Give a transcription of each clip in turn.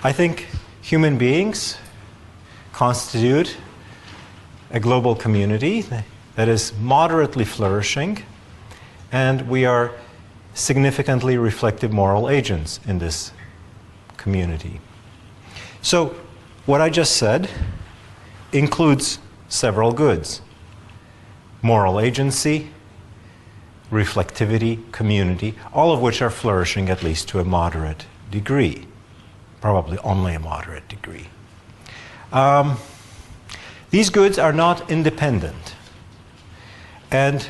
I think human beings constitute a global community that is moderately flourishing, and we are significantly reflective moral agents in this community. So, what I just said includes several goods: moral agency, reflectivity, community, all of which are flourishing at least to a moderate degree, probably only a moderate degree. These goods are not independent, and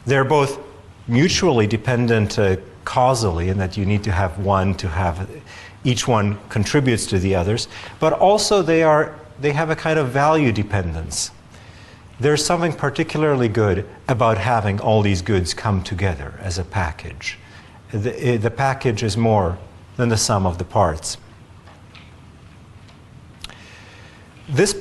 they're both mutually dependent causally, in that you need to have one to have each one contributes to the others, but also they have a kind of value dependence. There's something particularly good about having all these goods come together as a package. The package is more than the sum of the parts. This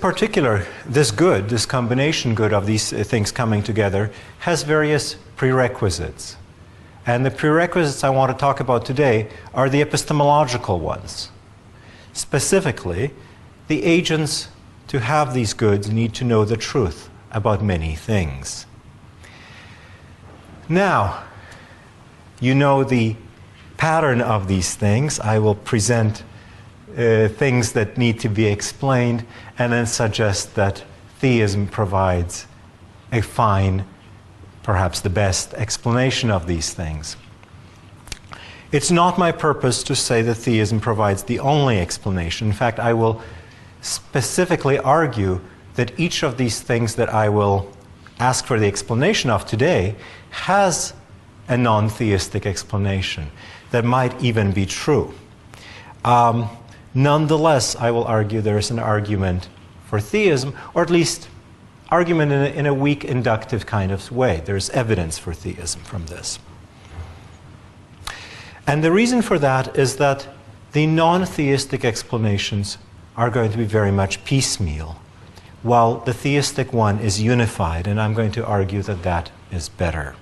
combination good of these things coming together has various prerequisites. And the prerequisites I want to talk about today are the epistemological ones. Specifically, the agents to have these goods need to know the truth about many things. Now, you know the pattern of these things. I will present things that need to be explained, and then suggest that theism provides a fine, perhaps the best explanation of these things. It's not my purpose to say that theism provides the only explanation. In fact, I will specifically argue that each of these things that I will ask for the explanation of today has a non-theistic explanation that might even be true. Nonetheless, I will argue there is an argument for theism, or at least argument in a weak inductive kind of way. There's evidence for theism from this. And the reason for that is that the non-theistic explanations are going to be very much piecemeal, while the theistic one is unified, and I'm going to argue that that is better.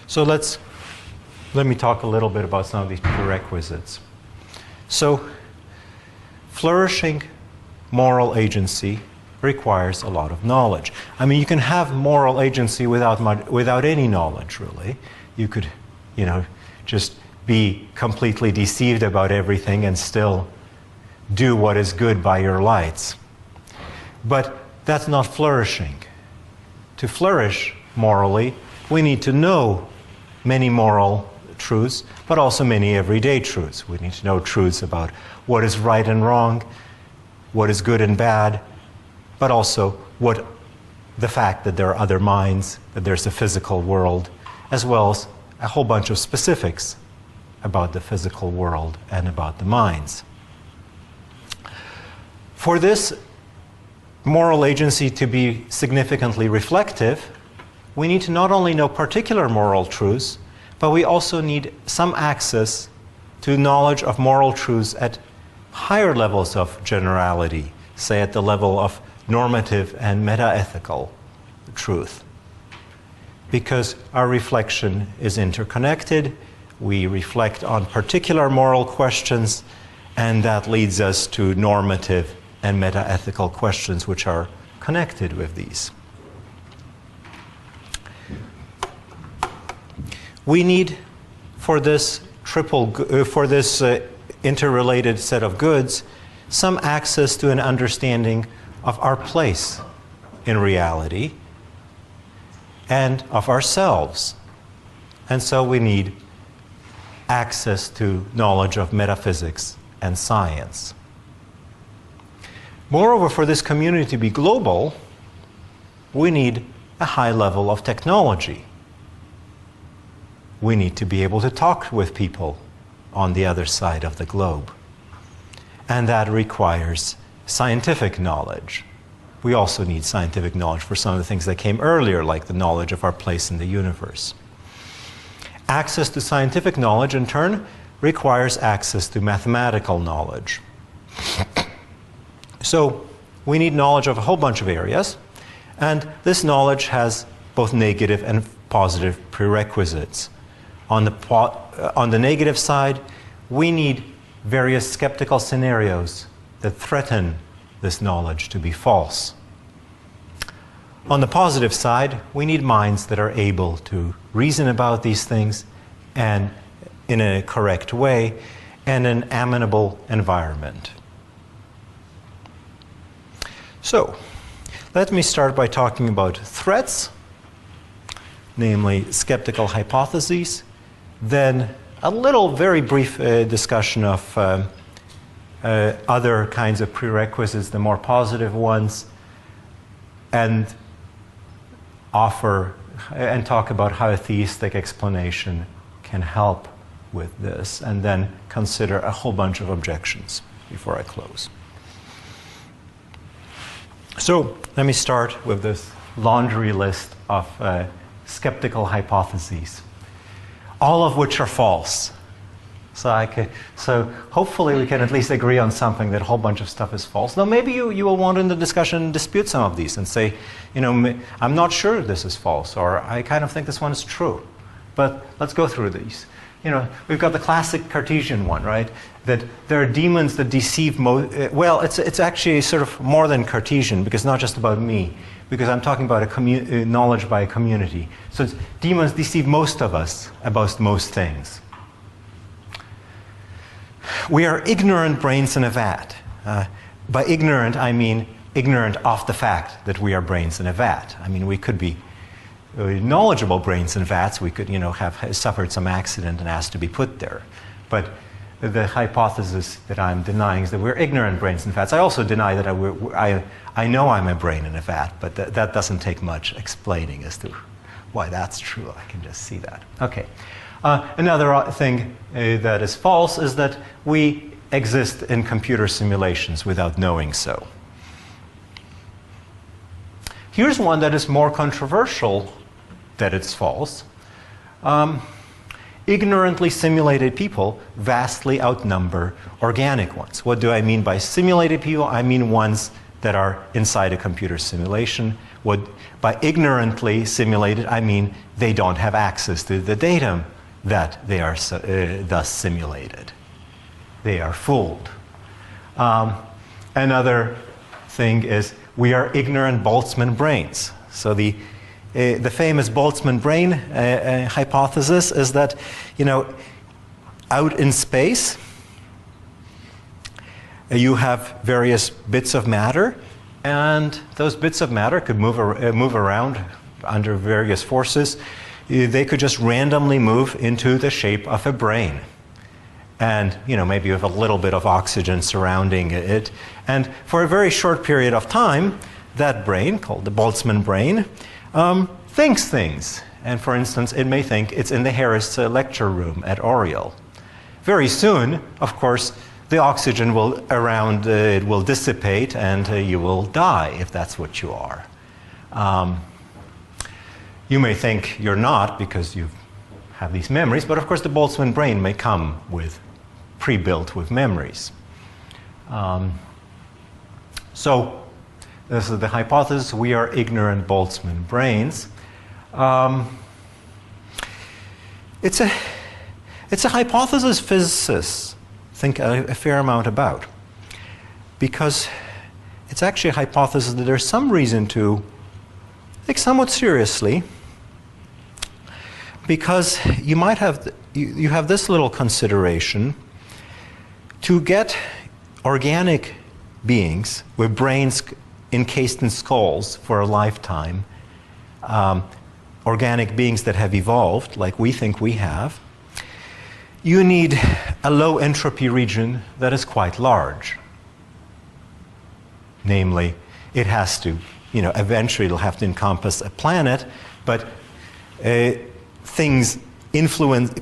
So let me talk a little bit about some of these prerequisites. So, flourishing moral agency requires a lot of knowledge. I mean, you can have moral agency without any knowledge, really. You could, just be completely deceived about everything and still do what is good by your lights. But that's not flourishing. To flourish morally, we need to know many moral truths, but also many everyday truths. We need to know truths about what is right and wrong, what is good and bad, but also the fact that there are other minds, that there's a physical world, as well as a whole bunch of specifics about the physical world and about the minds. For this moral agency to be significantly reflective, we need to not only know particular moral truths, but we also need some access to knowledge of moral truths at higher levels of generality, say at the level of normative and meta-ethical truth. Because our reflection is interconnected, we reflect on particular moral questions, and that leads us to normative and meta-ethical questions which are connected with these. We need, for this interrelated set of goods, some access to an understanding of our place in reality and of ourselves. And so we need access to knowledge of metaphysics and science. Moreover, for this community to be global, we need a high level of technology. We need to be able to talk with people on the other side of the globe. And that requires scientific knowledge. We also need scientific knowledge for some of the things that came earlier, like the knowledge of our place in the universe. Access to scientific knowledge, in turn, requires access to mathematical knowledge. So, we need knowledge of a whole bunch of areas, and this knowledge has both negative and positive prerequisites. On the negative side, we need various skeptical scenarios that threaten this knowledge to be false. On the positive side, we need minds that are able to reason about these things and in a correct way and an amenable environment. So, let me start by talking about threats, namely skeptical hypotheses, then a little very brief discussion of other kinds of prerequisites, the more positive ones, and talk about how a theistic explanation can help with this, and then consider a whole bunch of objections before I close. So let me start with this laundry list of skeptical hypotheses, all of which are false. So hopefully we can at least agree on something, that a whole bunch of stuff is false. Now maybe you will want in the discussion dispute some of these and say, I'm not sure this is false, or I kind of think this one is true. But let's go through these. We've got the classic Cartesian one, right? That there are demons that deceive well, it's actually sort of more than Cartesian, because it's not just about me, because I'm talking about knowledge by a community. So demons deceive most of us about most things. We are ignorant brains in a vat. By ignorant, I mean ignorant of the fact that we are brains in a vat. I mean, we could be knowledgeable brains in vats. We could, have suffered some accident and asked to be put there. But the hypothesis that I'm denying is that we're ignorant brains in vats. I also deny that I know I'm a brain in a vat, but that doesn't take much explaining as to why that's true. I can just see that. Okay. Another thing that is false is that we exist in computer simulations without knowing so. Here's one that is more controversial that it's false. Ignorantly simulated people vastly outnumber organic ones. What do I mean by simulated people? I mean ones that are inside a computer simulation. By ignorantly simulated, I mean they don't have access to the data that they are thus simulated. They are fooled. Another thing is we are ignorant Boltzmann brains. So the famous Boltzmann brain hypothesis is that, out in space, you have various bits of matter, and those bits of matter could move around under various forces. They could just randomly move into the shape of a brain. And, maybe with a little bit of oxygen surrounding it. And for a very short period of time, that brain, called the Boltzmann brain, thinks things. And for instance, it may think it's in the Harris lecture room at Oriel. Very soon, of course, the oxygen will dissipate, and you will die if that's what you are. You may think you're not because you have these memories, but of course the Boltzmann brain may come pre-built with memories. So this is the hypothesis: we are ignorant Boltzmann brains. It's a hypothesis physicists think a fair amount about, because it's actually a hypothesis that there's some reason to take somewhat seriously, because you might have you have this little consideration: to get organic beings with brains encased in skulls for a lifetime, organic beings that have evolved like we think we have, you need a low entropy region that is quite large. Namely, it has to, eventually it'll have to encompass a planet, but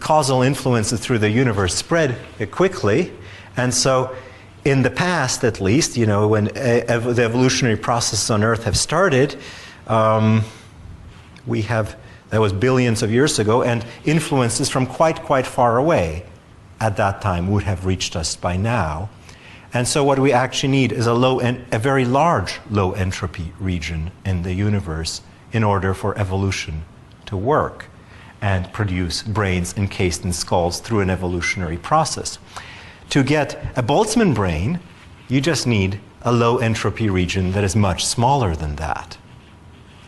causal influences through the universe spread quickly, and so in the past, at least, when the evolutionary processes on Earth have started, that was billions of years ago, and influences from quite far away at that time would have reached us by now. And so what we actually need is a very large low entropy region in the universe in order for evolution to work. and produce brains encased in skulls through an evolutionary process. To get a Boltzmann brain, you just need a low entropy region that is much smaller than that,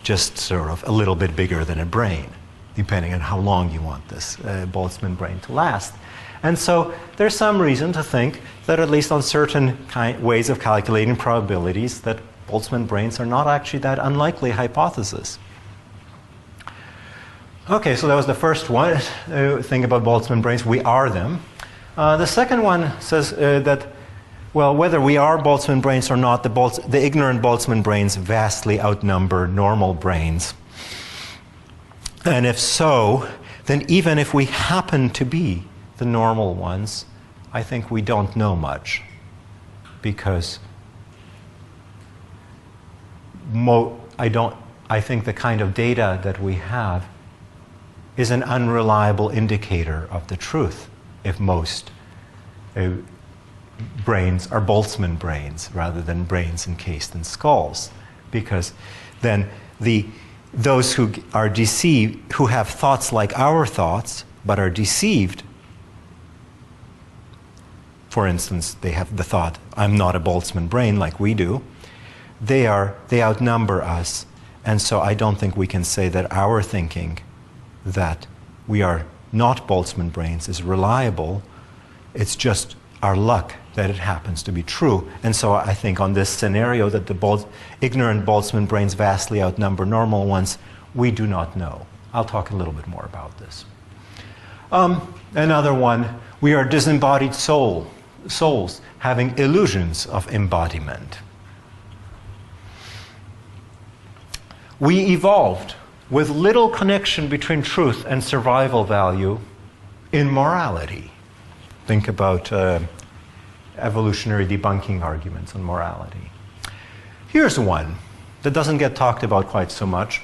just sort of a little bit bigger than a brain, depending on how long you want this Boltzmann brain to last. And so there's some reason to think that at least on certain ways of calculating probabilities that Boltzmann brains are not actually that unlikely hypothesis. Okay, so that was the first one thing about Boltzmann brains. We are them. The second one says that, well, whether we are Boltzmann brains or not, the ignorant Boltzmann brains vastly outnumber normal brains. And if so, then even if we happen to be the normal ones, I think we don't know much, because I think the kind of data that we have is an unreliable indicator of the truth if most brains are Boltzmann brains rather than brains encased in skulls, because then those who are deceived, who have thoughts like our thoughts but are deceived, for instance, they have the thought, I'm not a Boltzmann brain like we do, they outnumber us, and so I don't think we can say that our thinking that we are not Boltzmann brains is reliable. It's just our luck that it happens to be true. And so I think on this scenario that the ignorant Boltzmann brains vastly outnumber normal ones, we do not know. I'll talk a little bit more about this. Another one, we are disembodied souls having illusions of embodiment. We evolved with little connection between truth and survival value in morality. Think about evolutionary debunking arguments on morality. Here's one that doesn't get talked about quite so much,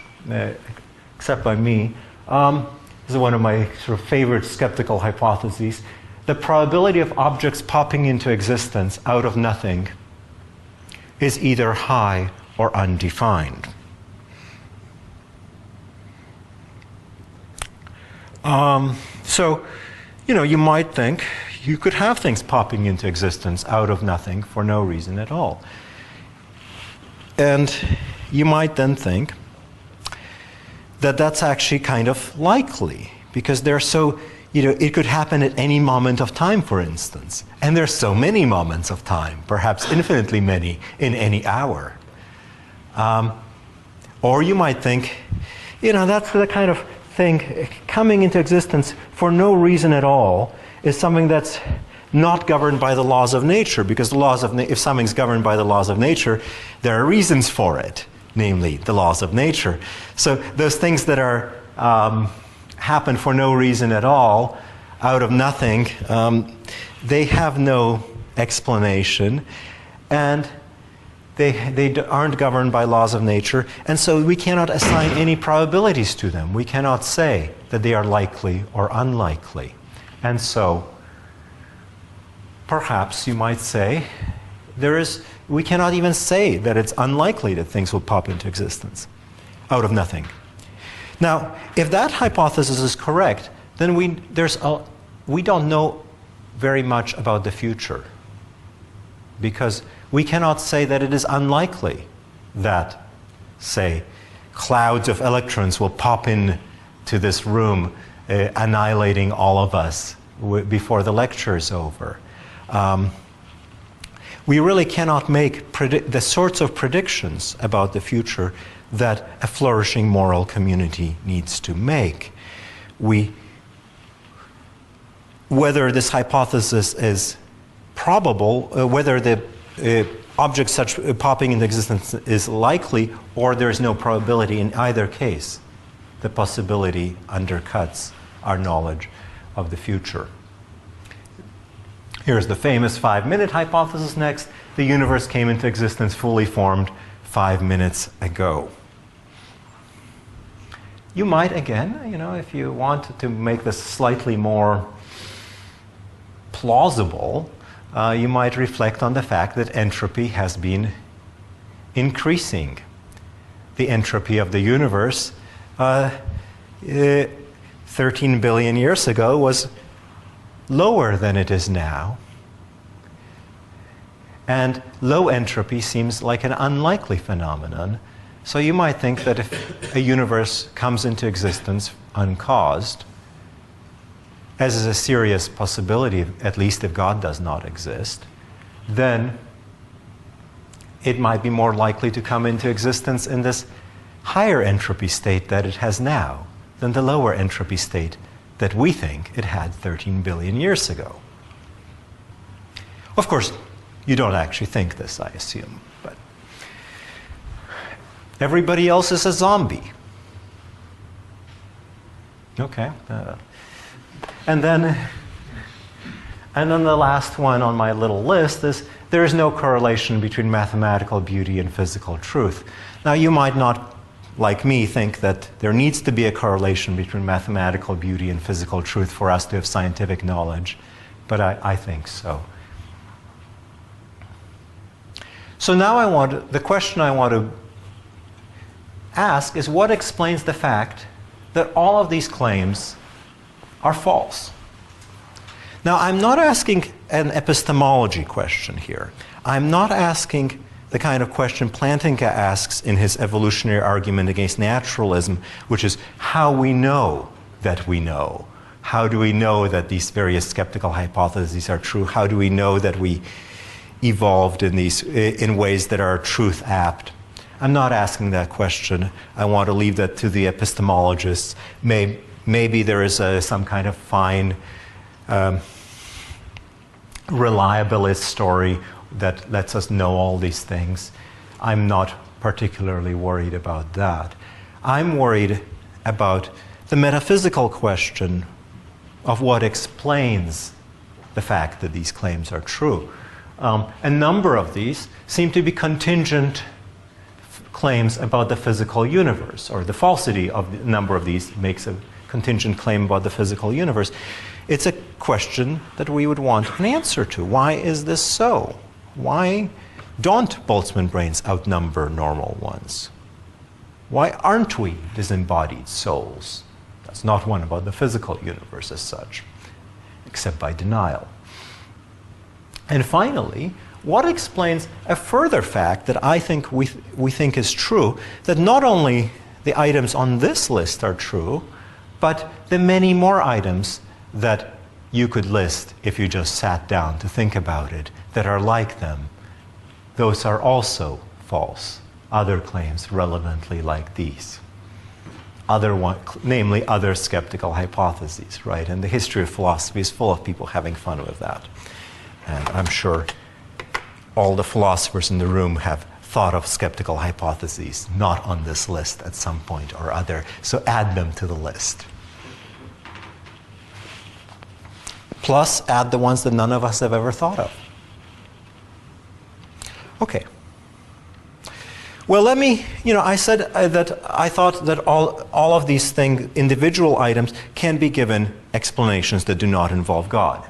except by me. This is one of my sort of favorite skeptical hypotheses. The probability of objects popping into existence out of nothing is either high or undefined. So, you might think you could have things popping into existence out of nothing for no reason at all. And you might then think that that's actually kind of likely, because they're so, it could happen at any moment of time, for instance. And there's so many moments of time, perhaps infinitely many in any hour. Or you might think, that's the kind of thing coming into existence for no reason at all is something that's not governed by the laws of nature, because if something's governed by the laws of nature, there are reasons for it, namely the laws of nature. So those things that are happen for no reason at all, out of nothing, they have no explanation, and they aren't governed by laws of nature, and so we cannot assign any probabilities to them. We cannot say that they are likely or unlikely. And so, perhaps you might say, we cannot even say that it's unlikely that things will pop into existence out of nothing. Now, if that hypothesis is correct, then we don't know very much about the future, because we cannot say that it is unlikely that, say, clouds of electrons will pop in to this room, annihilating all of us before the lecture is over. We really cannot make the sorts of predictions about the future that a flourishing moral community needs to make. Whether this hypothesis is probable, whether the object such popping into existence is likely, or there is no probability, in either case, the possibility undercuts our knowledge of the future. Here's the famous 5-minute hypothesis next. The universe came into existence fully formed 5 minutes ago. You might, again, if you want to make this slightly more plausible, you might reflect on the fact that entropy has been increasing. The entropy of the universe 13 billion years ago was lower than it is now. And low entropy seems like an unlikely phenomenon. So you might think that if a universe comes into existence uncaused, as is a serious possibility, at least if God does not exist, then it might be more likely to come into existence in this higher entropy state that it has now than the lower entropy state that we think it had 13 billion years ago. Of course, you don't actually think this, I assume, but everybody else is a zombie. Okay. And then the last one on my little list is there is no correlation between mathematical beauty and physical truth. Now, you might not, like me, think that there needs to be a correlation between mathematical beauty and physical truth for us to have scientific knowledge, but I think so. So now the question I want to ask is, what explains the fact that all of these claims are false? Now, I'm not asking an epistemology question here. I'm not asking the kind of question Plantinga asks in his evolutionary argument against naturalism, which is how we know that we know. How do we know that these various skeptical hypotheses are true? How do we know that we evolved in ways that are truth apt? I'm not asking that question. I want to leave that to the epistemologists. Maybe there is some kind of fine reliabilist story that lets us know all these things. I'm not particularly worried about that. I'm worried about the metaphysical question of what explains the fact that these claims are true. A number of these seem to be contingent claims about the physical universe, or the falsity of a number of these makes a contingent claim about the physical universe. It's a question that we would want an answer to. Why is this so? Why don't Boltzmann brains outnumber normal ones? Why aren't we disembodied souls? That's not one about the physical universe as such, except by denial. And finally, what explains a further fact that I think we think is true, that not only the items on this list are true, but the many more items that you could list if you just sat down to think about it, that are like them, those are also false. Other claims relevantly like these. Namely, other skeptical hypotheses, right? And the history of philosophy is full of people having fun with that. And I'm sure all the philosophers in the room have thought of skeptical hypotheses not on this list at some point or other, so add them to the list. Plus, add the ones that none of us have ever thought of. Okay. Well, let me, I said that I thought that all of these individual items can be given explanations that do not involve God.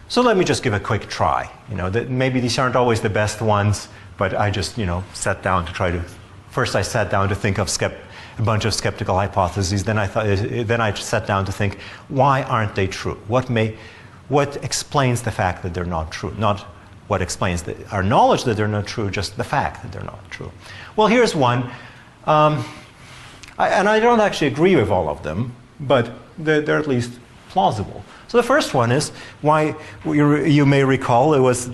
So let me just give a quick try. That maybe these aren't always the best ones, but I just, sat down to try to. First, I sat down to think of a bunch of skeptical hypotheses. Then I sat down to think, why aren't they true? What explains the fact that they're not true? Not what explains our knowledge that they're not true, just the fact that they're not true. Well, here's one, and I don't actually agree with all of them, but they're at least plausible. So the first one is why you may recall it was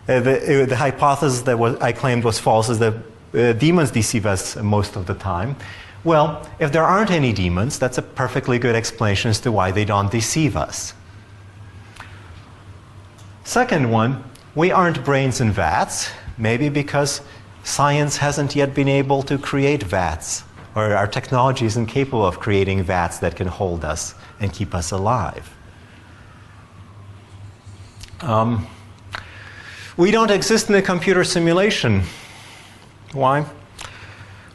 the hypothesis that I claimed was false is that demons deceive us most of the time. Well, if there aren't any demons, that's a perfectly good explanation as to why they don't deceive us. Second one, we aren't brains in vats, maybe because science hasn't yet been able to create vats, or our technology isn't capable of creating vats that can hold us and keep us alive. We don't exist in a computer simulation. Why?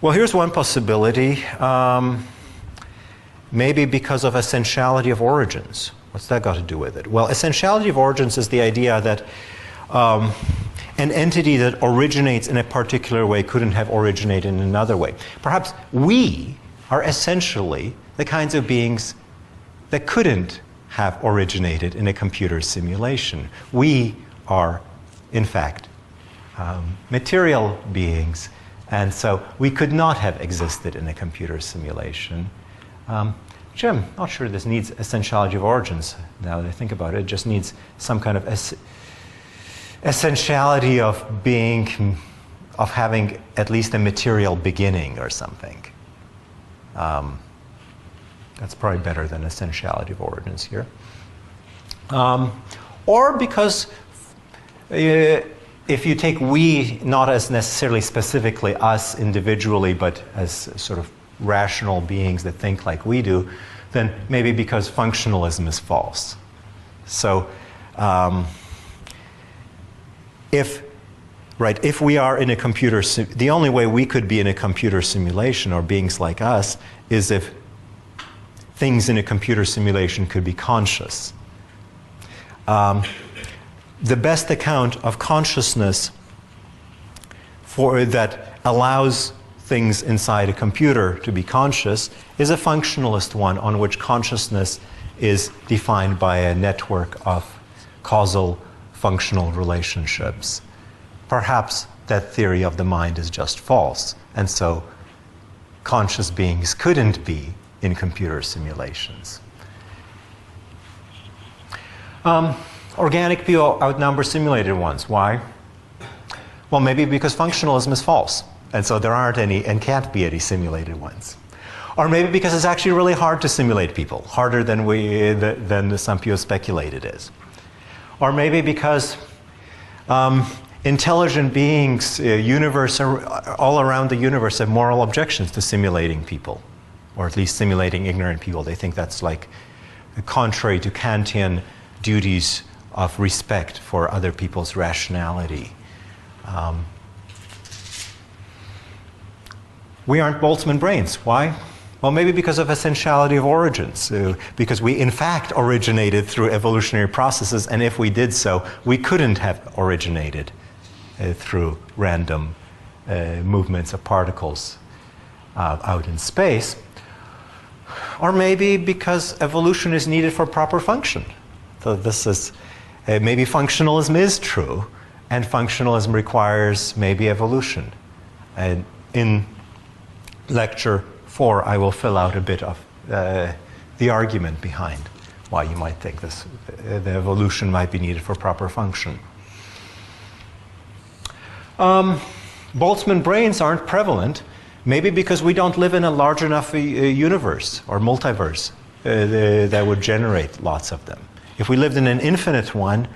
Well, here's one possibility. Maybe because of essentiality of origins. What's that got to do with it? Well, essentiality of origins is the idea that an entity that originates in a particular way couldn't have originated in another way. Perhaps we are essentially the kinds of beings that couldn't have originated in a computer simulation. We are, in fact, material beings, and so we could not have existed in a computer simulation. Jim, not sure this needs essentiality of origins. Now that I think about it, it just needs some kind of essentiality of being, of having at least a material beginning or something. That's probably better than essentiality of origins here. Or because if you take we not as necessarily specifically us individually, but as sort of rational beings that think like we do, then maybe because functionalism is false. So if we are in a computer, the only way we could be in a computer simulation, or beings like us, is if things in a computer simulation could be conscious. The best account of consciousness that allows things inside a computer to be conscious is a functionalist one, on which consciousness is defined by a network of causal functional relationships. Perhaps that theory of the mind is just false, and so conscious beings couldn't be in computer simulations. Organic people outnumber simulated ones. Why? Well, maybe because functionalism is false, and so there aren't any and can't be any simulated ones. Or maybe because it's actually really hard to simulate people, harder than some people speculate it is. Or maybe because intelligent beings, all around the universe have moral objections to simulating people, or at least simulating ignorant people. They think that's like contrary to Kantian duties of respect for other people's rationality. We aren't Boltzmann brains. Why? Well, maybe because of essentiality of origins, because we in fact originated through evolutionary processes, and if we did so, we couldn't have originated through random movements of particles out in space. Or maybe because evolution is needed for proper function. So this is, maybe functionalism is true, and functionalism requires maybe evolution. And in lecture 4, I will fill out a bit of the argument behind why you might think the evolution might be needed for proper function. Boltzmann brains aren't prevalent, maybe because we don't live in a large enough universe or multiverse that would generate lots of them. If we lived in an infinite one,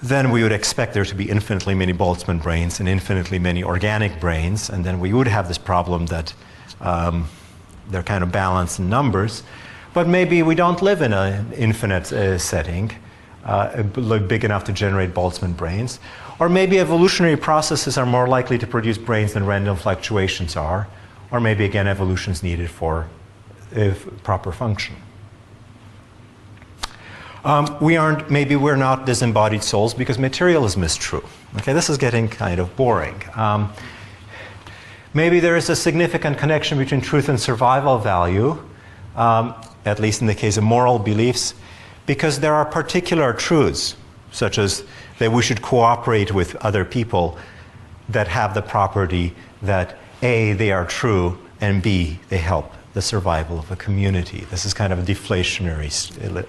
then we would expect there to be infinitely many Boltzmann brains and infinitely many organic brains, and then we would have this problem that they're kind of balanced in numbers. But maybe we don't live in an infinite setting, big enough to generate Boltzmann brains. Or maybe evolutionary processes are more likely to produce brains than random fluctuations are. Or maybe, again, evolution is needed for proper function. Maybe we're not disembodied souls because materialism is true. Okay, this is getting kind of boring. Maybe there is a significant connection between truth and survival value, at least in the case of moral beliefs, because there are particular truths, such as that we should cooperate with other people, that have the property that A, they are true, and B, they help the survival of a community. This is kind of a deflationary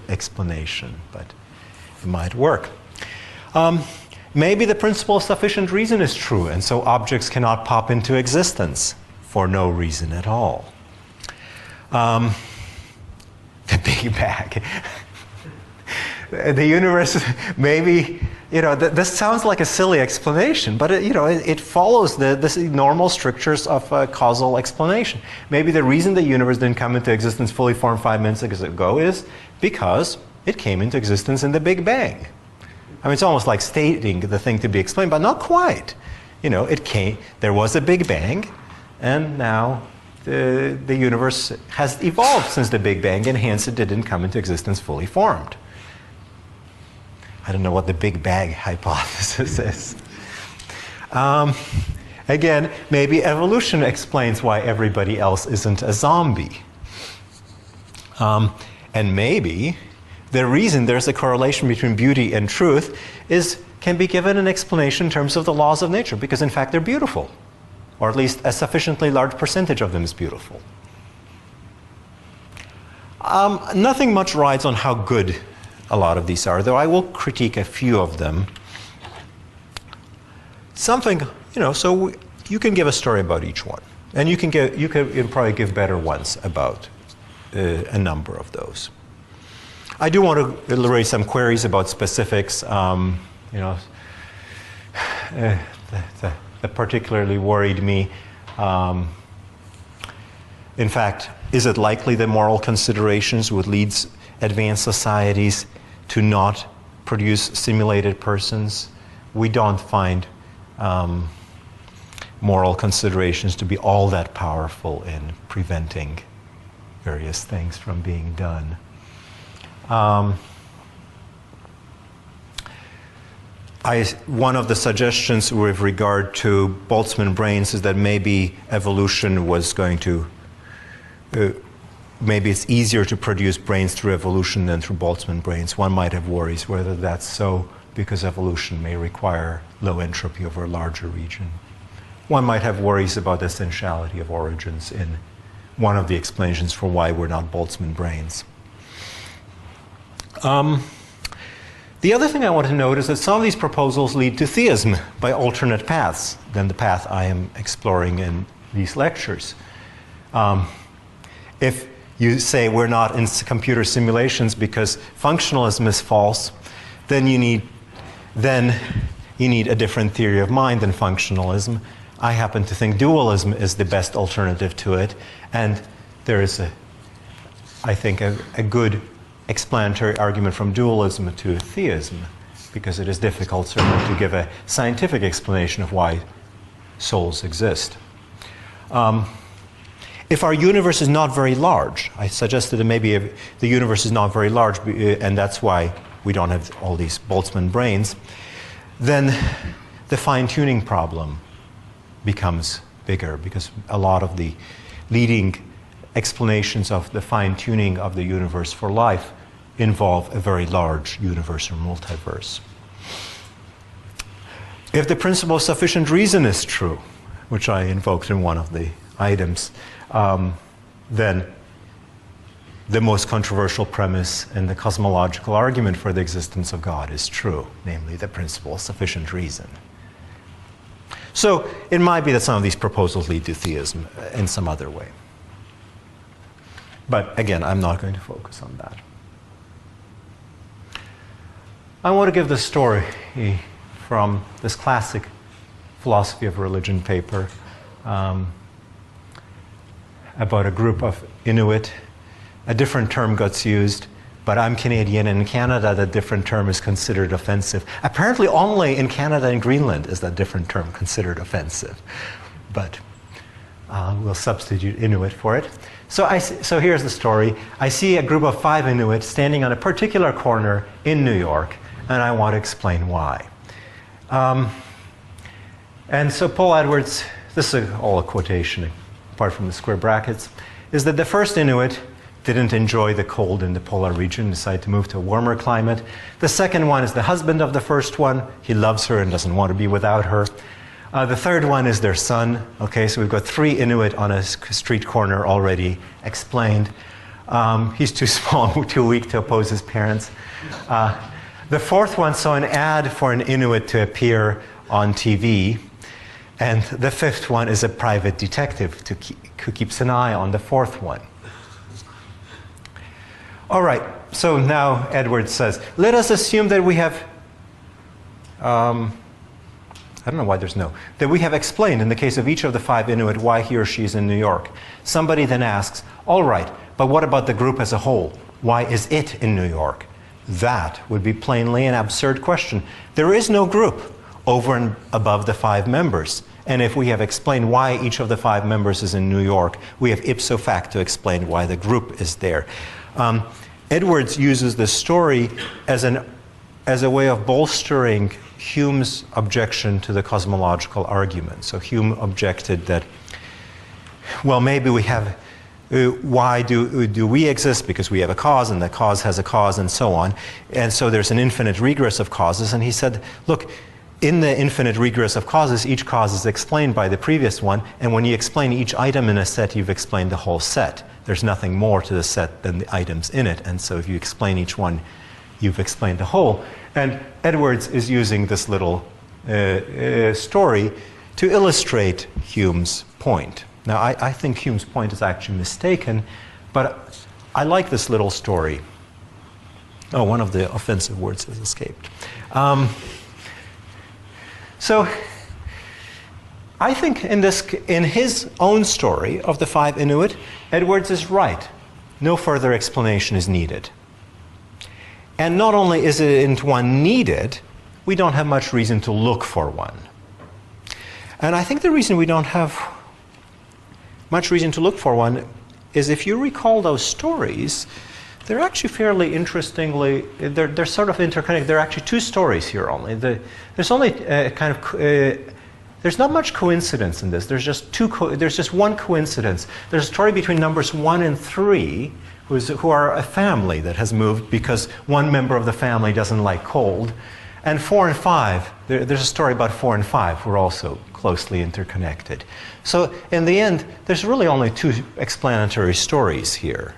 explanation, but it might work. Maybe the principle of sufficient reason is true, and so objects cannot pop into existence for no reason at all. The Big Bang. The universe, maybe, this sounds like a silly explanation, but it follows the normal strictures of causal explanation. Maybe the reason the universe didn't come into existence fully formed 5 minutes ago is because it came into existence in the Big Bang. I mean, it's almost like stating the thing to be explained, but not quite. There was a Big Bang, and now the universe has evolved since the Big Bang, and hence it didn't come into existence fully formed. I don't know what the Big Bang hypothesis is. Again, maybe evolution explains why everybody else isn't a zombie. And maybe the reason there's a correlation between beauty and truth can be given an explanation in terms of the laws of nature, because in fact they're beautiful, or at least a sufficiently large percentage of them is beautiful. Nothing much rides on how good a lot of these are, though I will critique a few of them. Something, so you can give a story about each one, and you can probably give better ones about a number of those. I do want to raise some queries about specifics. That particularly worried me. In fact, is it likely that moral considerations would lead advanced societies to not produce simulated persons? We don't find moral considerations to be all that powerful in preventing various things from being done. One of the suggestions with regard to Boltzmann brains is that maybe evolution was going to, maybe it's easier to produce brains through evolution than through Boltzmann brains. One might have worries whether that's so, because evolution may require low entropy over a larger region. One might have worries about the essentiality of origins in one of the explanations for why we're not Boltzmann brains. The other thing I want to note is that some of these proposals lead to theism by alternate paths than the path I am exploring in these lectures. If you say we're not in computer simulations because functionalism is false, then you need a different theory of mind than functionalism. I happen to think dualism is the best alternative to it, and there is, I think, a good explanatory argument from dualism to theism, because it is difficult certainly to give a scientific explanation of why souls exist. If our universe is not very large, I suggested that maybe the universe is not very large, and that's why we don't have all these Boltzmann brains, then the fine-tuning problem becomes bigger, because a lot of the leading explanations of the fine-tuning of the universe for life involve a very large universe or multiverse. If the principle of sufficient reason is true, which I invoked in one of the items, then the most controversial premise in the cosmological argument for the existence of God is true, namely the principle of sufficient reason. So it might be that some of these proposals lead to theism in some other way. But again, I'm not going to focus on that. I want to give the story from this classic philosophy of religion paper about a group of Inuit. A different term gets used, but I'm Canadian, and in Canada the different term is considered offensive. Apparently only in Canada and Greenland is that different term considered offensive. But we'll substitute Inuit for it. So here's the story. I see a group of 5 Inuit standing on a particular corner in New York, and I want to explain why. And so Paul Edwards, this is all a quotation apart from the square brackets, is that the first Inuit didn't enjoy the cold in the polar region, decided to move to a warmer climate. The second one is the husband of the first one. He loves her and doesn't want to be without her. The third one is their son. Okay, so we've got 3 Inuit on a street corner already explained. He's too small, too weak to oppose his parents. The fourth one saw an ad for an Inuit to appear on TV. And the fifth one is a private detective who keeps an eye on the fourth one. All right, so now Edwards says, let us assume that we have, I don't know why there's no, that we have explained in the case of each of the 5 Inuit why he or she is in New York. Somebody then asks, all right, but what about the group as a whole? Why is it in New York? That would be plainly an absurd question. There is no group over and above the 5 members. And if we have explained why each of the 5 members is in New York, we have ipso facto explained why the group is there. Edwards uses the story as a way of bolstering Hume's objection to the cosmological argument. So Hume objected that, well, maybe we have why do we exist? Because we have a cause, and the cause has a cause, and so on. And so there's an infinite regress of causes. And he said, look, in the infinite regress of causes, each cause is explained by the previous one. And when you explain each item in a set, you've explained the whole set. There's nothing more to the set than the items in it. And so if you explain each one, you've explained the whole. And Edwards is using this little story to illustrate Hume's point. Now, I think Hume's point is actually mistaken, but I like this little story. Oh, one of the offensive words has escaped. So, I think in his own story of the 5 Inuit, Edwards is right. No further explanation is needed. And not only isn't one needed, we don't have much reason to look for one. And I think the reason we don't have much reason to look for one is, if you recall those stories, they're actually fairly interestingly, they're sort of interconnected. There are actually 2 stories here only. There's only there's not much coincidence in this. There's just one coincidence. There's a story between numbers 1 and 3, who are a family that has moved because one member of the family doesn't like cold. And 4 and 5, there's a story about 4 and 5 who are also closely interconnected. So in the end, there's really only 2 explanatory stories here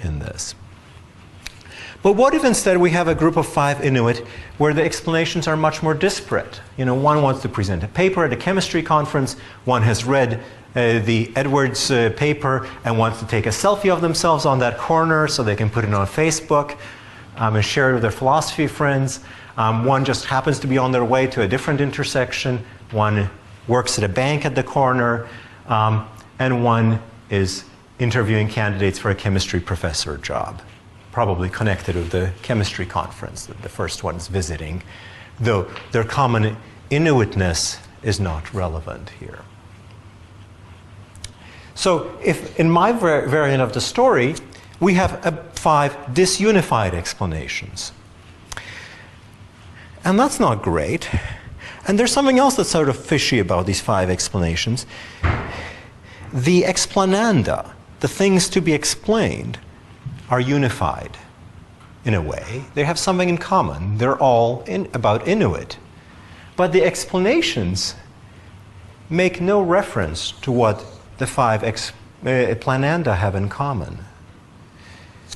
in this. But what if instead we have a group of 5 Inuit where the explanations are much more disparate? You know, one wants to present a paper at a chemistry conference, one has read the Edwards paper and wants to take a selfie of themselves on that corner so they can put it on Facebook and share it with their philosophy friends. One just happens to be on their way to a different intersection. One works at a bank at the corner. And one is interviewing candidates for a chemistry professor job, probably connected with the chemistry conference that the first one is visiting, though their common Inuitness is not relevant here. So if in my variant of the story, we have 5 disunified explanations. And that's not great. And there's something else that's sort of fishy about these 5 explanations. The explananda, the things to be explained, are unified in a way. They have something in common. They're all about Inuit. But the explanations make no reference to what the 5 plananda have in common.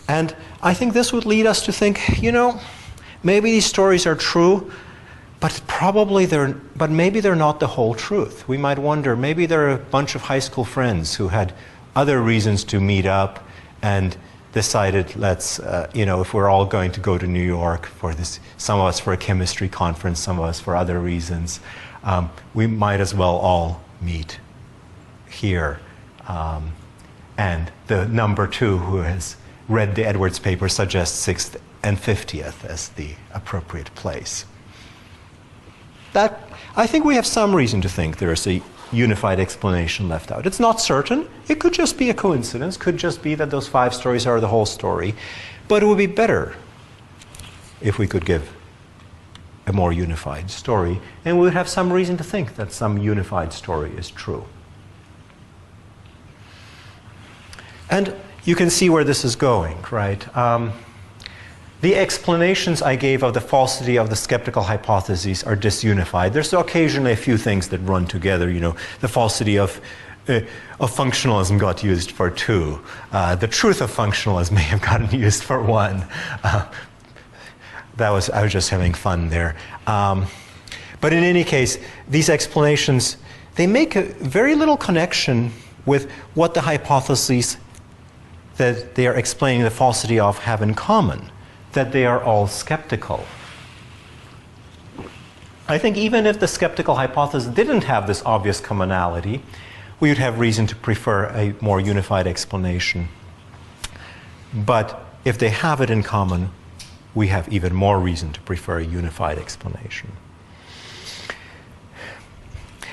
And I think this would lead us to think, you know, maybe these stories are true, but maybe they're not the whole truth. We might wonder, maybe they're a bunch of high school friends who had other reasons to meet up and decided, let's, if we're all going to go to New York for this, some of us for a chemistry conference, some of us for other reasons, we might as well all meet here. And the number 2 who has read the Edwards paper suggests 6th and 50th as the appropriate place. That, I think we have some reason to think there is a unified explanation left out. It's not certain. It could just be a coincidence. Could just be that those 5 stories are the whole story. But it would be better if we could give a more unified story, and we would have some reason to think that some unified story is true. And you can see where this is going, right? The explanations I gave of the falsity of the skeptical hypotheses are disunified. There's occasionally a few things that run together. You know, the falsity of functionalism got used for 2. The truth of functionalism may have gotten used for 1. I was just having fun there. But in any case, these explanations, they make a very little connection with what the hypotheses that they are explaining the falsity of have in common, that they are all skeptical. I think even if the skeptical hypothesis didn't have this obvious commonality, we would have reason to prefer a more unified explanation. But if they have it in common, we have even more reason to prefer a unified explanation.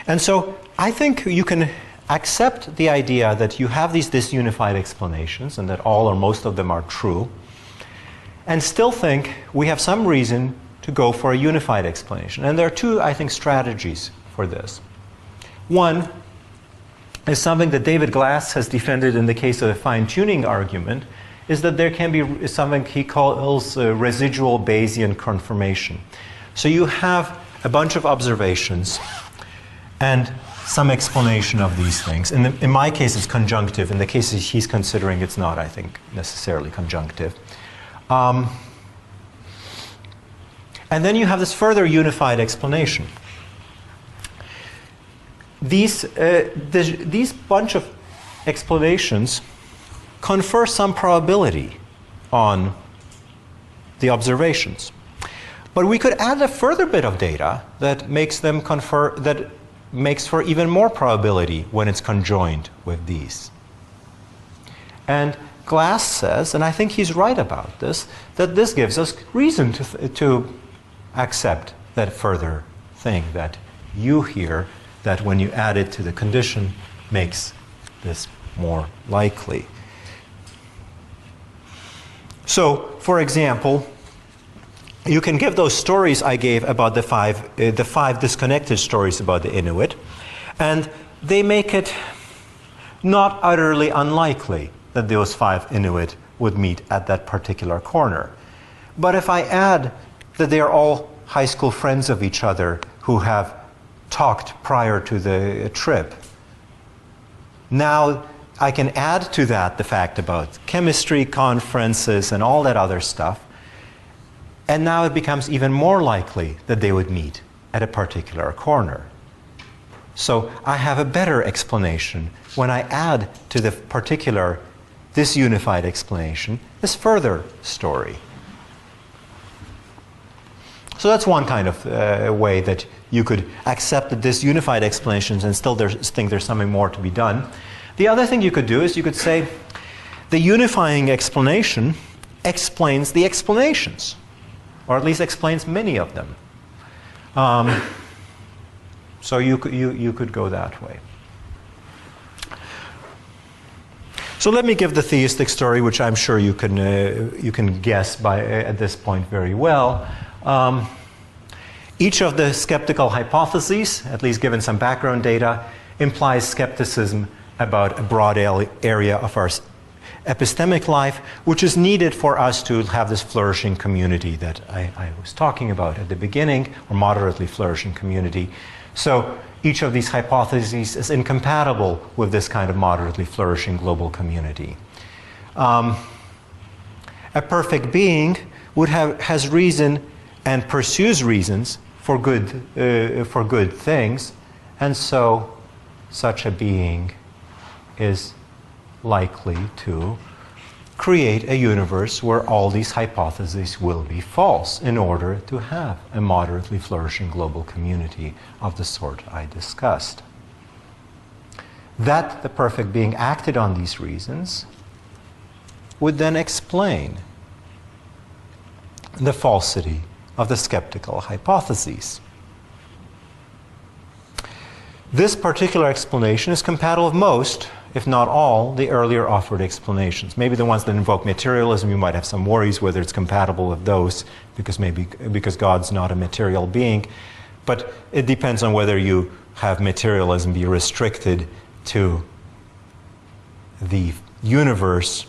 And so I think you can accept the idea that you have these disunified explanations and that all or most of them are true, and still think we have some reason to go for a unified explanation. And there are 2, I think, strategies for this. One is something that David Glass has defended in the case of the fine-tuning argument, is that there can be something he calls residual Bayesian confirmation. So you have a bunch of observations and some explanation of these things. In my case, it's conjunctive. In the cases he's considering, it's not, I think, necessarily conjunctive. And then you have this further unified explanation. These bunch of explanations confer some probability on the observations. But we could add a further bit of data that makes them that makes for even more probability when it's conjoined with these. And Glass says, and I think he's right about this, that this gives us reason to accept that further thing that you hear, that when you add it to the condition makes this more likely. So, for example, you can give those stories I gave about the five disconnected stories about the Inuit, and they make it not utterly unlikely that those 5 Inuit would meet at that particular corner. But if I add that they are all high school friends of each other who have talked prior to the trip, now I can add to that the fact about chemistry conferences and all that other stuff, and now it becomes even more likely that they would meet at a particular corner. So I have a better explanation when I add to the particular, this unified explanation, this further story. So that's one kind of way that you could accept that this unified explanations and still think there's something more to be done. The other thing you could do is you could say the unifying explanation explains the explanations, or at least explains many of them. So you could go that way. So let me give the theistic story, which I'm sure you can guess at this point very well. Each of the skeptical hypotheses, at least given some background data, implies skepticism about a broad area of our epistemic life, which is needed for us to have this flourishing community that I was talking about at the beginning, or moderately flourishing community. So each of these hypotheses is incompatible with this kind of moderately flourishing global community. A perfect being has reason and pursues reasons for good things, and so such a being is likely to create a universe where all these hypotheses will be false in order to have a moderately flourishing global community of the sort I discussed. That the perfect being acted on these reasons would then explain the falsity of the skeptical hypotheses. This particular explanation is compatible with most, if not all, the earlier offered explanations. Maybe the ones that invoke materialism, you might have some worries whether it's compatible with those, because God's not a material being. But it depends on whether you have materialism be restricted to the universe,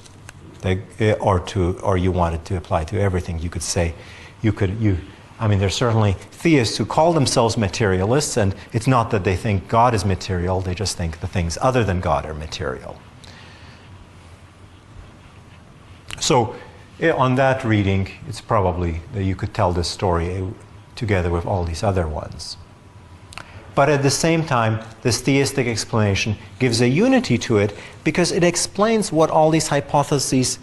or you want it to apply to everything. You could say, there's certainly theists who call themselves materialists, and it's not that they think God is material, they just think the things other than God are material. So on that reading, it's probably that you could tell this story together with all these other ones. But at the same time, this theistic explanation gives a unity to it because it explains what all these hypotheses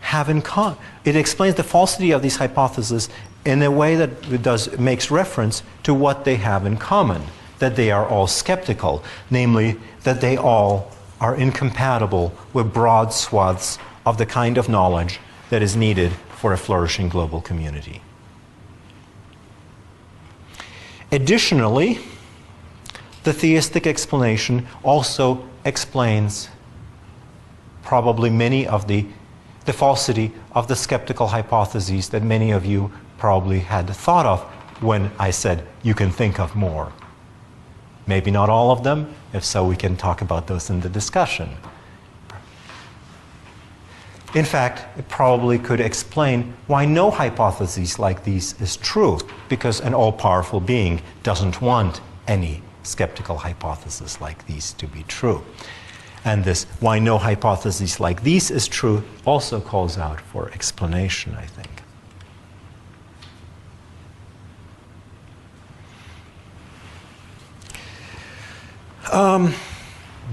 have in common. It explains the falsity of these hypotheses in a way that makes reference to what they have in common, that they are all skeptical, namely that they all are incompatible with broad swaths of the kind of knowledge that is needed for a flourishing global community. Additionally, the theistic explanation also explains probably many of the falsity of the skeptical hypotheses that many of you probably had thought of when I said you can think of more. Maybe not all of them. If so, we can talk about those in the discussion. In fact, it probably could explain why no hypothesis like these is true, because an all-powerful being doesn't want any skeptical hypothesis like these to be true. And this why no hypothesis like these is true also calls out for explanation, I think.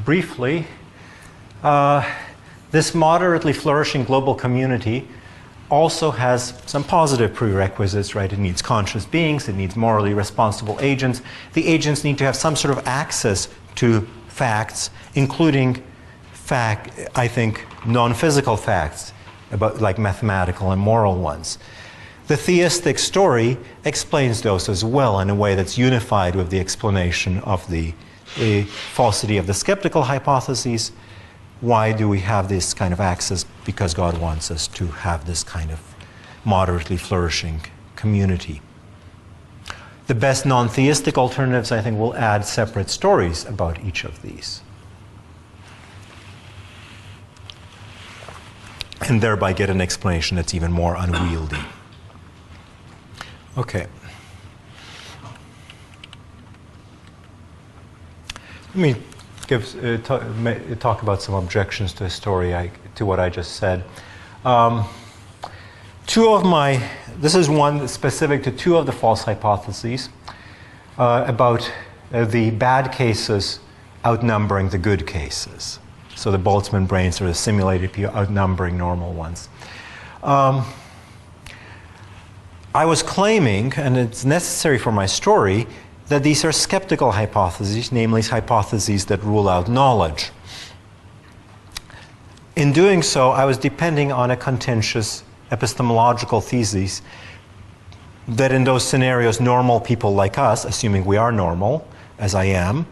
Briefly, this moderately flourishing global community also has some positive prerequisites, right? It needs conscious beings, it needs morally responsible agents. The agents need to have some sort of access to facts, including I think, non-physical facts, like mathematical and moral ones. The theistic story explains those as well in a way that's unified with the explanation of the falsity of the skeptical hypotheses. Why do we have this kind of access? Because God wants us to have this kind of moderately flourishing community. The best non-theistic alternatives, I think, will add separate stories about each of these, and thereby get an explanation that's even more unwieldy. Okay. Let me talk about some objections to the story, to what I just said. This is one specific to two of the false hypotheses about the bad cases outnumbering the good cases. So the Boltzmann brains are the simulated people outnumbering normal ones. I was claiming, and it's necessary for my story, that these are skeptical hypotheses, namely hypotheses that rule out knowledge. In doing so, I was depending on a contentious epistemological thesis that in those scenarios, normal people like us, assuming we are normal, as I am,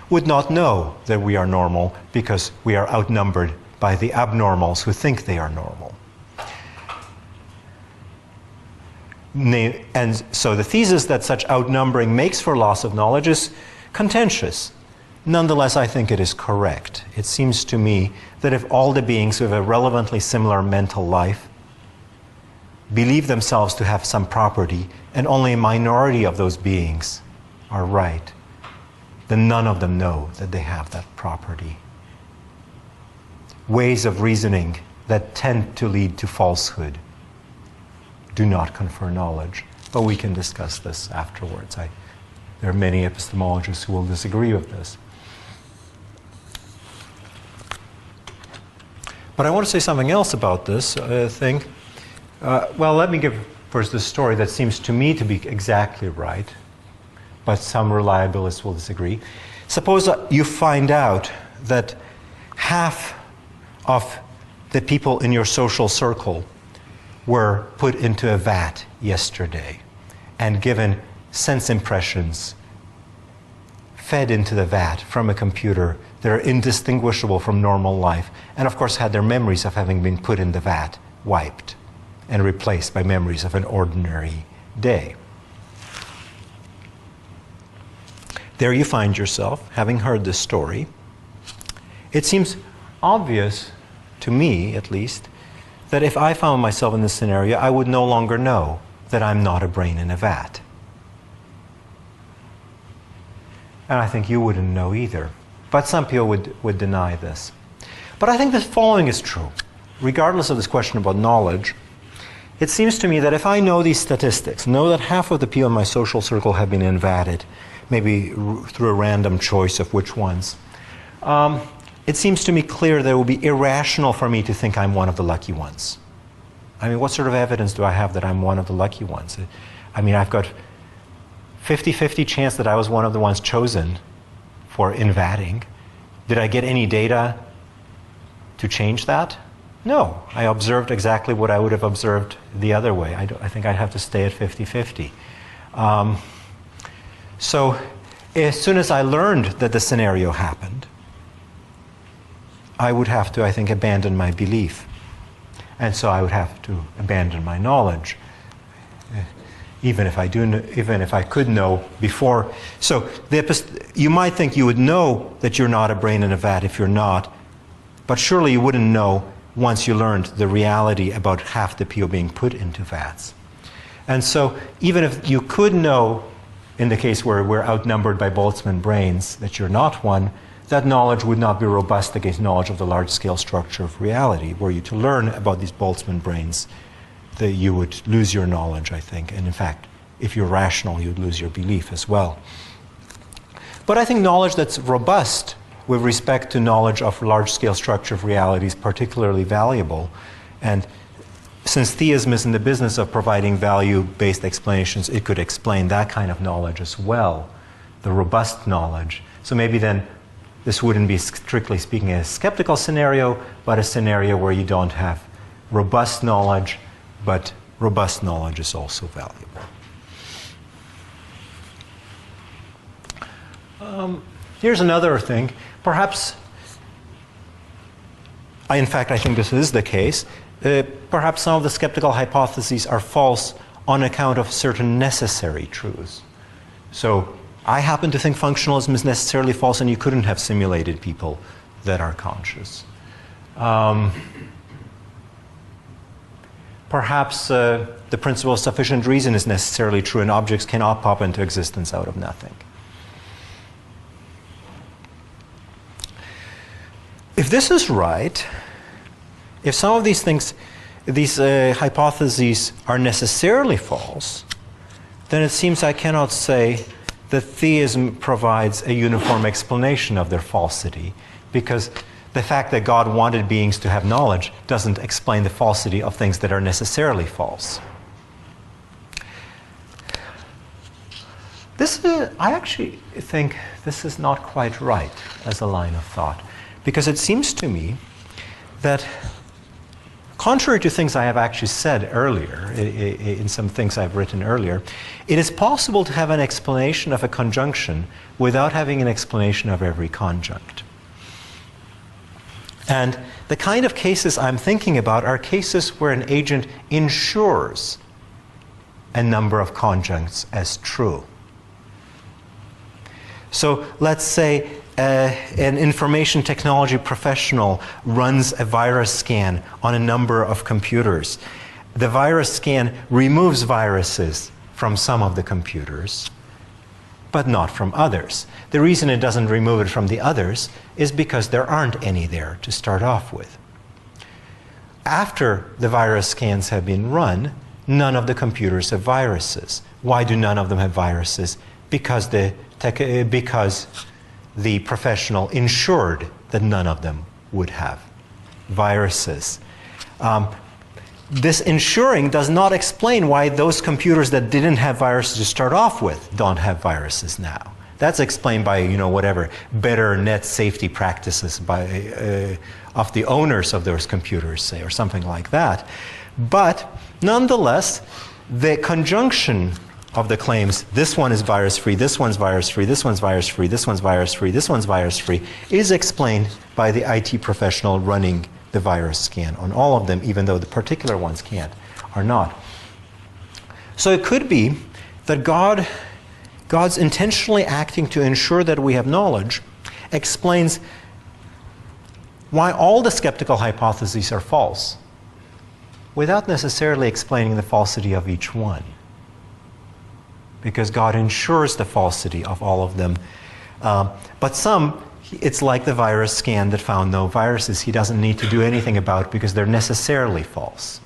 would not know that we are normal because we are outnumbered by the abnormals who think they are normal. And so the thesis that such outnumbering makes for loss of knowledge is contentious. Nonetheless, I think it is correct. It seems to me that if all the beings with a relevantly similar mental life believe themselves to have some property, and only a minority of those beings are right, then none of them know that they have that property. Ways of reasoning that tend to lead to falsehood do not confer knowledge, but we can discuss this afterwards. There are many epistemologists who will disagree with this. But I want to say something else about this thing. Well, let me give first the story that seems to me to be exactly right, but some reliabilists will disagree. Suppose you find out that half of the people in your social circle were put into a vat yesterday and given sense impressions fed into the vat from a computer that are indistinguishable from normal life, and of course had their memories of having been put in the vat wiped and replaced by memories of an ordinary day. There you find yourself, having heard this story. It seems obvious, to me at least, that if I found myself in this scenario, I would no longer know that I'm not a brain in a vat. And I think you wouldn't know either. But some people would deny this. But I think the following is true. Regardless of this question about knowledge, it seems to me that if I know these statistics, know that half of the people in my social circle have been invatted, maybe through a random choice of which ones, it seems to me clear that it will be irrational for me to think I'm one of the lucky ones. I mean, what sort of evidence do I have that I'm one of the lucky ones? I mean, I've got 50-50 chance that I was one of the ones chosen for invatting. Did I get any data to change that? No. I observed exactly what I would have observed the other way. I think I'd have to stay at 50-50. So as soon as I learned that the scenario happened, I would have to, I think, abandon my belief. And so I would have to abandon my knowledge. even if I could know before. So you might think you would know that you're not a brain in a vat if you're not, but surely you wouldn't know once you learned the reality about half the peel being put into vats. And so even if you could know, in the case where we're outnumbered by Boltzmann brains, that you're not one, that knowledge would not be robust against knowledge of the large-scale structure of reality. Were you to learn about these Boltzmann brains, that you would lose your knowledge, I think. And in fact, if you're rational, you'd lose your belief as well. But I think knowledge that's robust with respect to knowledge of large-scale structure of reality is particularly valuable. And since theism is in the business of providing value-based explanations, it could explain that kind of knowledge as well, the robust knowledge. So maybe then this wouldn't be, strictly speaking, a skeptical scenario, but a scenario where you don't have robust knowledge, but robust knowledge is also valuable. Here's another thing. Perhaps, in fact, I think this is the case. Perhaps some of the skeptical hypotheses are false on account of certain necessary truths. So I happen to think functionalism is necessarily false, and you couldn't have simulated people that are conscious. Perhaps the principle of sufficient reason is necessarily true, and objects cannot pop into existence out of nothing. If this is right, if some of these things, these hypotheses are necessarily false, then it seems I cannot say that theism provides a uniform explanation of their falsity, because the fact that God wanted beings to have knowledge doesn't explain the falsity of things that are necessarily false. I actually think this is not quite right as a line of thought, because it seems to me that, contrary to things I have actually said earlier, in some things I've written earlier, it is possible to have an explanation of a conjunction without having an explanation of every conjunct. And the kind of cases I'm thinking about are cases where an agent ensures a number of conjuncts as true. So let's say an information technology professional runs a virus scan on a number of computers. The virus scan removes viruses from some of the computers, but not from others. The reason it doesn't remove it from the others is because there aren't any there to start off with. After the virus scans have been run, none of the computers have viruses. Why do none of them have viruses? Because the professional ensured that none of them would have viruses. This ensuring does not explain why those computers that didn't have viruses to start off with don't have viruses now. That's explained by, whatever, better net safety practices of the owners of those computers, say, or something like that. But nonetheless, the conjunction of the claims, this one is virus-free, this one's virus-free, this one's virus-free, this one's virus-free, this one's virus-free, is explained by the IT professional running the virus scan on all of them, even though the particular ones are not. So it could be that God's intentionally acting to ensure that we have knowledge explains why all the skeptical hypotheses are false, without necessarily explaining the falsity of each one. Because God ensures the falsity of all of them. But some, it's like the virus scan that found no viruses. He doesn't need to do anything about it because they're necessarily false.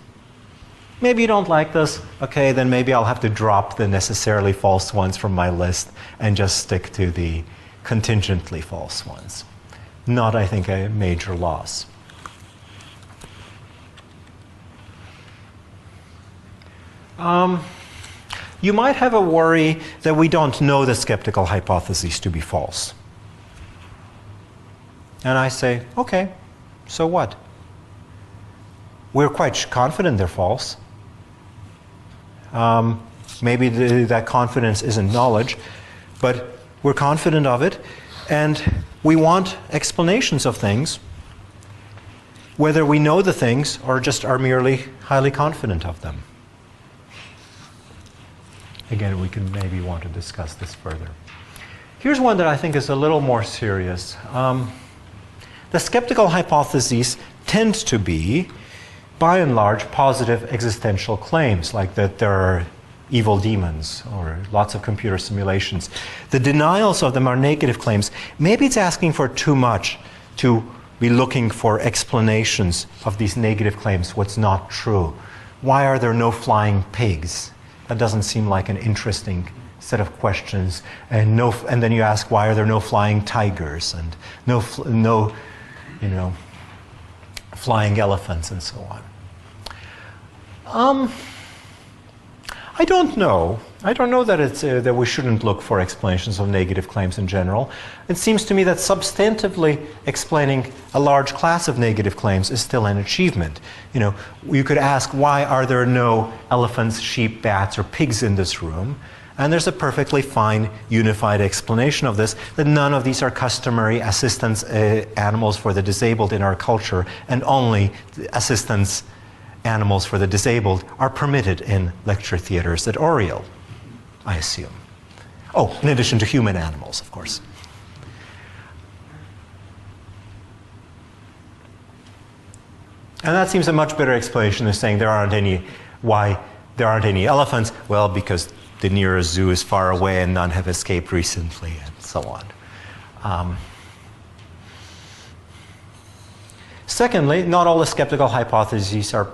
Maybe you don't like this. Okay, then maybe I'll have to drop the necessarily false ones from my list and just stick to the contingently false ones. Not, I think, a major loss. You might have a worry that we don't know the skeptical hypotheses to be false. And I say, okay, so what? We're quite confident they're false. Maybe that confidence isn't knowledge, but we're confident of it, and we want explanations of things, whether we know the things or just are merely highly confident of them. again, we can maybe want to discuss this further. Here's one that I think is a little more serious. The skeptical hypotheses tend to be, by and large, positive existential claims, like that there are evil demons or lots of computer simulations. The denials of them are negative claims. Maybe it's asking for too much to be looking for explanations of these negative claims, what's not true. Why are there no flying pigs? That doesn't seem like an interesting set of questions. And then you ask, why are there no flying tigers and no flying elephants and so on? I don't know. I don't know that it's that we shouldn't look for explanations of negative claims in general. It seems to me that substantively explaining a large class of negative claims is still an achievement. You could ask, why are there no elephants, sheep, bats, or pigs in this room? And there's a perfectly fine, unified explanation of this, that none of these are customary assistance animals for the disabled in our culture, and only assistance animals for the disabled are permitted in lecture theaters at Oriel, I assume. Oh, in addition to human animals, of course. And that seems a much better explanation than saying why there aren't any elephants. Well, because the nearest zoo is far away and none have escaped recently, and so on. Secondly, not all the skeptical hypotheses are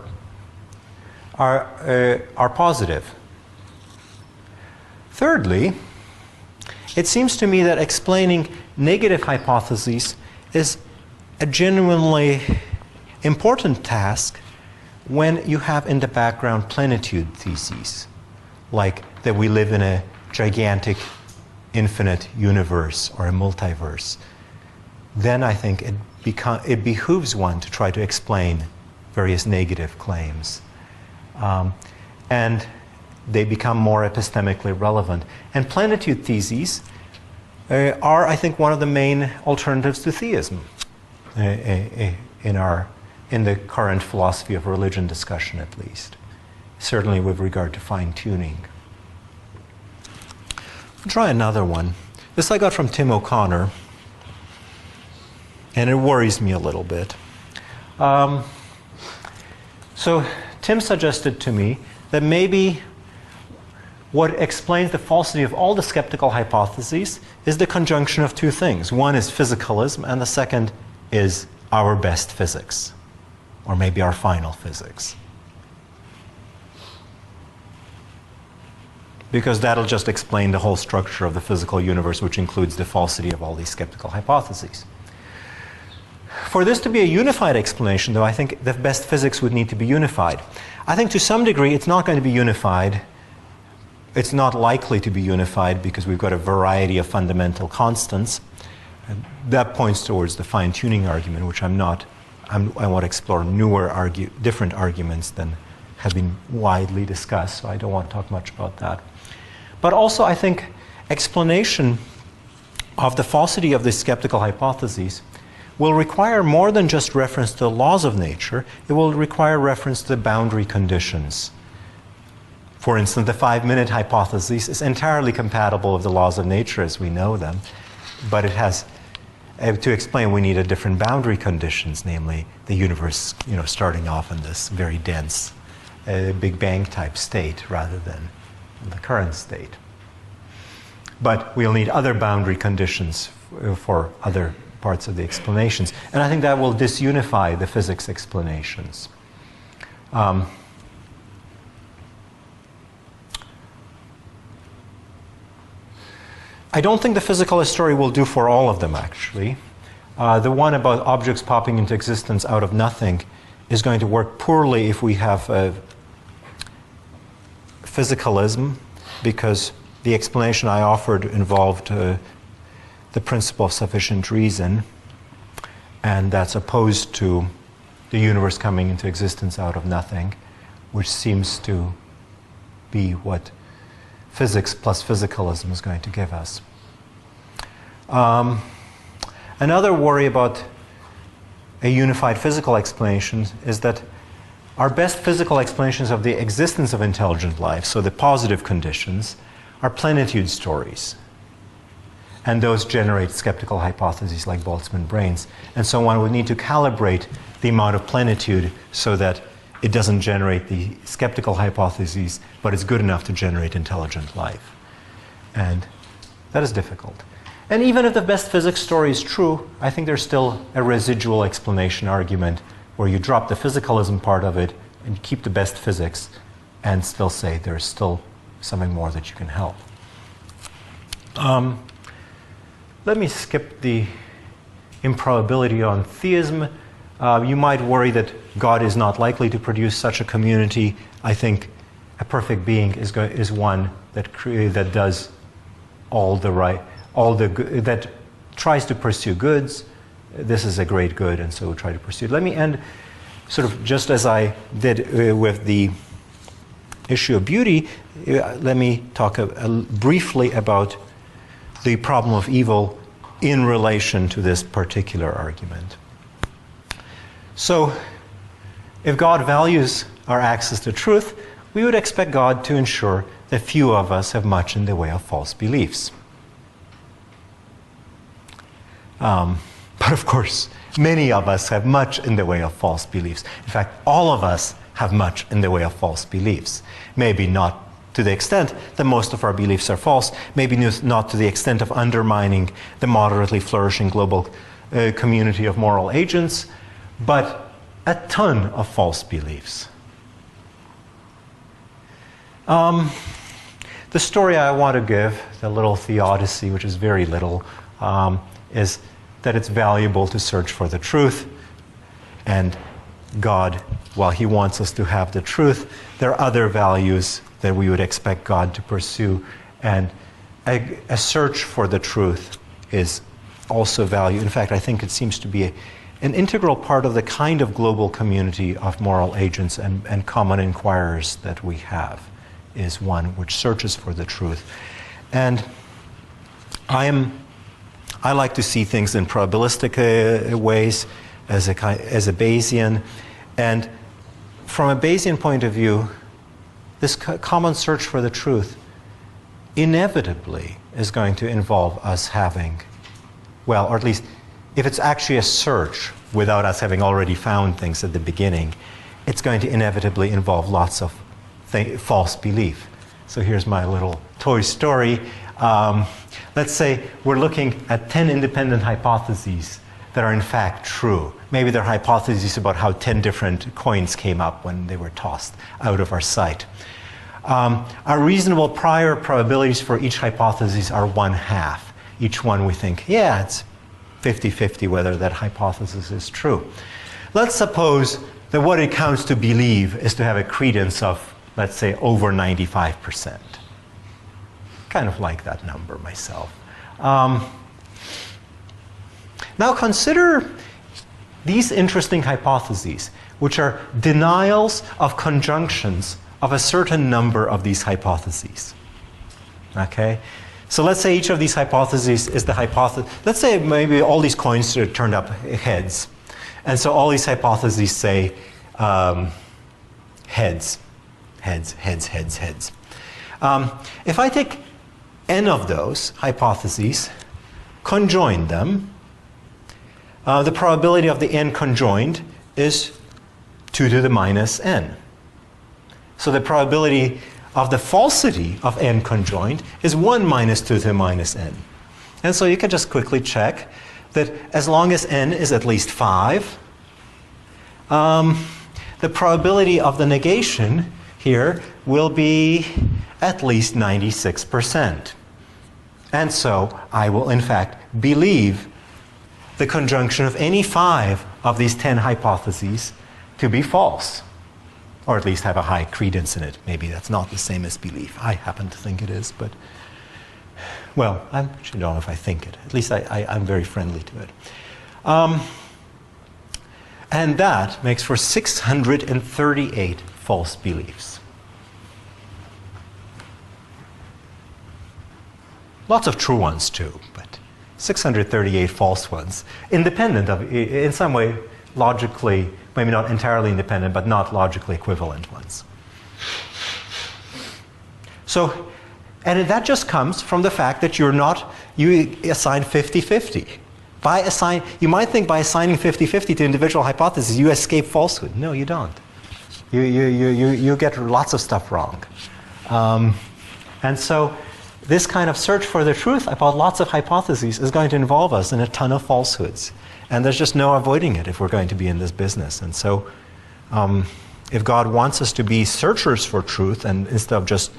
positive. Thirdly, it seems to me that explaining negative hypotheses is a genuinely important task when you have in the background plenitude theses, like that we live in a gigantic, infinite universe or a multiverse. Then I think it behooves one to try to explain various negative claims. And they become more epistemically relevant. And plenitude theses are, I think, one of the main alternatives to theism in the current philosophy of religion discussion, at least. Certainly with regard to fine-tuning. I'll try another one. This I got from Tim O'Connor, and it worries me a little bit. So Tim suggested to me that maybe what explains the falsity of all the skeptical hypotheses is the conjunction of two things. One is physicalism, and the second is our best physics, or maybe our final physics. Because that'll just explain the whole structure of the physical universe, which includes the falsity of all these skeptical hypotheses. For this to be a unified explanation, though, I think the best physics would need to be unified. I think to some degree it's not going to be unified. It's not likely to be unified because we've got a variety of fundamental constants. And that points towards the fine-tuning argument, which I want to explore different arguments than have been widely discussed, so I don't want to talk much about that. But also, I think explanation of the falsity of the skeptical hypotheses will require more than just reference to the laws of nature. It will require reference to the boundary conditions. For instance, the 5-minute hypothesis is entirely compatible with the laws of nature as we know them, but it has, to explain, we need a different boundary conditions, namely the universe, starting off in this very dense Big Bang type state rather than the current state. But we'll need other boundary conditions for other parts of the explanations. And I think that will disunify the physics explanations. I don't think the physicalist story will do for all of them, actually. The one about objects popping into existence out of nothing is going to work poorly if we have physicalism, because the explanation I offered involved the principle of sufficient reason, and that's opposed to the universe coming into existence out of nothing, which seems to be what physics plus physicalism is going to give us. Another worry about a unified physical explanation is that our best physical explanations of the existence of intelligent life, so the positive conditions, are plenitude stories. And those generate skeptical hypotheses like Boltzmann brains. And so one would need to calibrate the amount of plenitude so that it doesn't generate the skeptical hypotheses, but it's good enough to generate intelligent life. And that is difficult. And even if the best physics story is true, I think there's still a residual explanation argument where you drop the physicalism part of it and keep the best physics and still say there's still something more that you can help. Let me skip the improbability on theism. You might worry that God is not likely to produce such a community. I think a perfect being is one that does all the right, that tries to pursue goods. This is a great good, and so we'll try to pursue it. Let me end sort of just as I did with the issue of beauty. Let me talk briefly about the problem of evil in relation to this particular argument. So, if God values our access to truth, we would expect God to ensure that few of us have much in the way of false beliefs. But of course, many of us have much in the way of false beliefs. In fact, all of us have much in the way of false beliefs. Maybe not to the extent that most of our beliefs are false, maybe not to the extent of undermining the moderately flourishing global community of moral agents, but a ton of false beliefs. The story I want to give, the little theodicy, which is very little, is that it's valuable to search for the truth. And God, while He wants us to have the truth, there are other values that we would expect God to pursue. And a search for the truth is also value. In fact, I think it seems to be an integral part of the kind of global community of moral agents and common inquirers that we have, is one which searches for the truth. And I like to see things in probabilistic ways as a Bayesian. And from a Bayesian point of view, this common search for the truth inevitably is going to involve us having, well, or at least if it's actually a search without us having already found things at the beginning, it's going to inevitably involve lots of false belief. So here's my little toy story. Let's say we're looking at 10 independent hypotheses that are in fact true. Maybe they're hypotheses about how 10 different coins came up when they were tossed out of our sight. Our reasonable prior probabilities for each hypothesis are 1/2. Each one we think, yeah, it's 50-50 whether that hypothesis is true. Let's suppose that what it counts to believe is to have a credence of, let's say, over 95%. Kind of like that number myself. Now consider these interesting hypotheses, which are denials of conjunctions of a certain number of these hypotheses. Okay? So let's say each of these hypotheses is the hypothesis. Let's say maybe all these coins turned up heads. And so all these hypotheses say heads. Heads, heads, heads, heads. If I take n of those hypotheses, conjoin them, the probability of the n conjoined is 2 to the minus n. So the probability of the falsity of n conjoined is 1 minus 2 to the minus n. And so you can just quickly check that as long as n is at least 5, the probability of the negation here will be at least 96%. And so I will in fact believe the conjunction of any 5 of these 10 hypotheses to be false, or at least have a high credence in it. Maybe that's not the same as belief. I happen to think it is, but, well, I actually don't know if I think it. At least I'm very friendly to it. And that makes for 638 false beliefs. Lots of true ones too, but 638 false ones, independent of, in some way, logically maybe not entirely independent, but not logically equivalent ones. So, and that just comes from the fact that you assign 50-50. You might think by assigning 50-50 to individual hypotheses, you escape falsehood. No, you don't. You get lots of stuff wrong. And so this kind of search for the truth about lots of hypotheses is going to involve us in a ton of falsehoods. And there's just no avoiding it if we're going to be in this business. And so if God wants us to be searchers for truth and instead of just